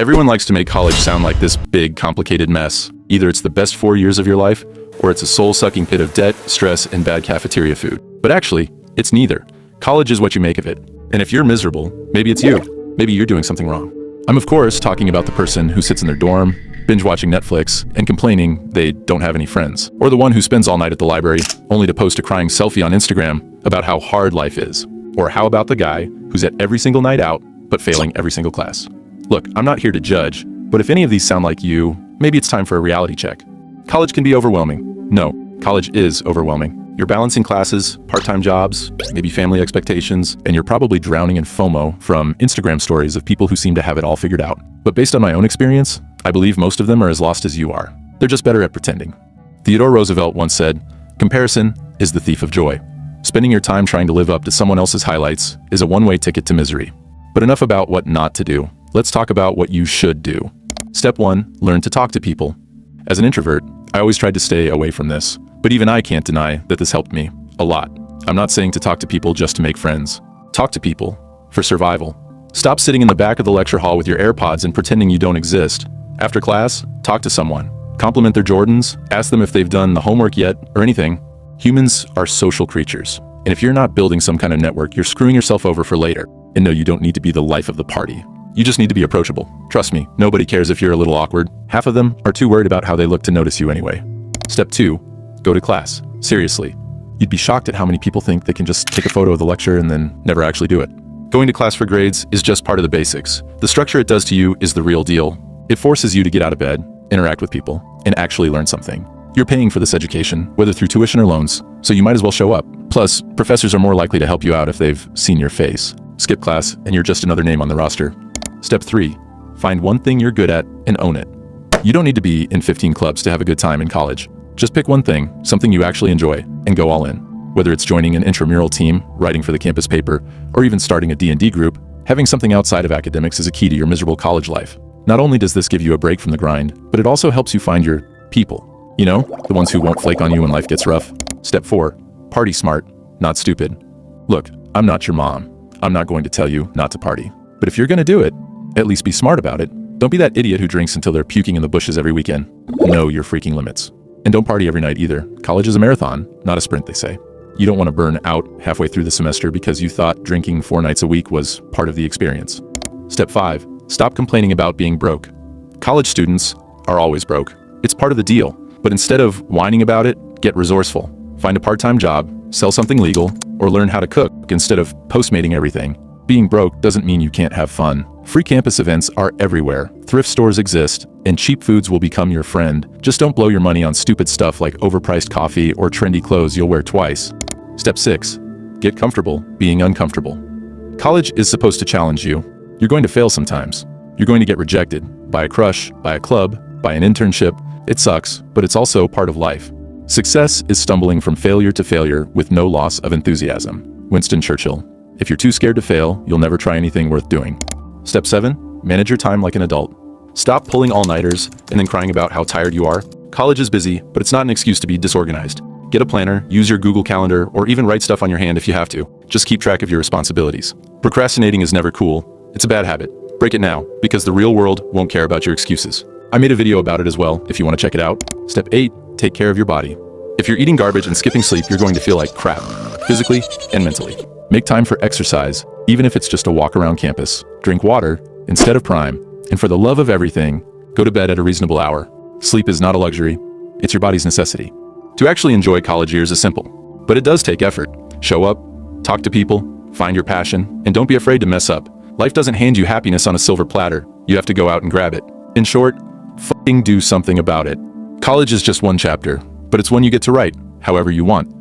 Everyone likes to make college sound like this big, complicated mess. Either it's the best 4 years of your life, or it's a soul-sucking pit of debt, stress, and bad cafeteria food. But actually, it's neither. College is what you make of it. And if you're miserable, maybe it's you. Maybe you're doing something wrong. I'm of course talking about the person who sits in their dorm, binge-watching Netflix, and complaining they don't have any friends. Or the one who spends all night at the library, only to post a crying selfie on Instagram about how hard life is. Or how about the guy who's at every single night out, but failing every single class? Look, I'm not here to judge, but if any of these sound like you, maybe it's time for a reality check. College can be overwhelming. No, college is overwhelming. You're balancing classes, part-time jobs, maybe family expectations, and you're probably drowning in FOMO from Instagram stories of people who seem to have it all figured out. But based on my own experience, I believe most of them are as lost as you are. They're just better at pretending. Theodore Roosevelt once said, "Comparison is the thief of joy." Spending your time trying to live up to someone else's highlights is a one-way ticket to misery. But enough about what not to do. Let's talk about what you should do. Step 1, learn to talk to people. As an introvert, I always tried to stay away from this, but even I can't deny that this helped me a lot. I'm not saying to talk to people just to make friends. Talk to people for survival. Stop sitting in the back of the lecture hall with your AirPods and pretending you don't exist. After class, talk to someone. Compliment their Jordans, ask them if they've done the homework yet, or anything. Humans are social creatures, and if you're not building some kind of network, you're screwing yourself over for later. And no, you don't need to be the life of the party. You just need to be approachable. Trust me, nobody cares if you're a little awkward. Half of them are too worried about how they look to notice you anyway. Step 2, go to class. Seriously. You'd be shocked at how many people think they can just take a photo of the lecture and then never actually do it. Going to class for grades is just part of the basics. The structure it does to you is the real deal. It forces you to get out of bed, interact with people, and actually learn something. You're paying for this education, whether through tuition or loans, so you might as well show up. Plus, professors are more likely to help you out if they've seen your face. Skip class, and you're just another name on the roster. Step 3, find one thing you're good at and own it. You don't need to be in 15 clubs to have a good time in college. Just pick one thing, something you actually enjoy, and go all in. Whether it's joining an intramural team, writing for the campus paper, or even starting a D&D group, having something outside of academics is a key to your miserable college life. Not only does this give you a break from the grind, but it also helps you find your people. You know, the ones who won't flake on you when life gets rough. Step 4, party smart, not stupid. Look, I'm not your mom. I'm not going to tell you not to party. But if you're going to do it, at least be smart about it. Don't be that idiot who drinks until they're puking in the bushes every weekend. Know your freaking limits. And don't party every night either. College is a marathon, not a sprint, they say. You don't want to burn out halfway through the semester because you thought drinking 4 nights a week was part of the experience. Step 5, stop complaining about being broke. College students are always broke. It's part of the deal. But instead of whining about it, get resourceful. Find a part-time job, sell something legal, or learn how to cook instead of postmating everything. Being broke doesn't mean you can't have fun. Free campus events are everywhere. Thrift stores exist, and cheap foods will become your friend. Just don't blow your money on stupid stuff like overpriced coffee or trendy clothes you'll wear twice. Step 6, get comfortable being uncomfortable. College is supposed to challenge you. You're going to fail sometimes. You're going to get rejected by a crush, by a club, by an internship. It sucks, but it's also part of life. Success is stumbling from failure to failure with no loss of enthusiasm. Winston Churchill. If you're too scared to fail, you'll never try anything worth doing. Step 7, manage your time like an adult. Stop pulling all-nighters and then crying about how tired you are. College is busy, but it's not an excuse to be disorganized. Get a planner, use your Google Calendar, or even write stuff on your hand if you have to. Just keep track of your responsibilities. Procrastinating is never cool. It's a bad habit. Break it now, because the real world won't care about your excuses. I made a video about it as well, if you want to check it out. Step 8, take care of your body. If you're eating garbage and skipping sleep, you're going to feel like crap, physically and mentally. Make time for exercise, even if it's just a walk around campus. Drink water instead of Prime. And for the love of everything, go to bed at a reasonable hour. Sleep is not a luxury, it's your body's necessity. To actually enjoy college years is simple, but it does take effort. Show up, talk to people, find your passion, and don't be afraid to mess up. Life doesn't hand you happiness on a silver platter. You have to go out and grab it. In short, fucking do something about it. College is just one chapter, but it's one you get to write however you want.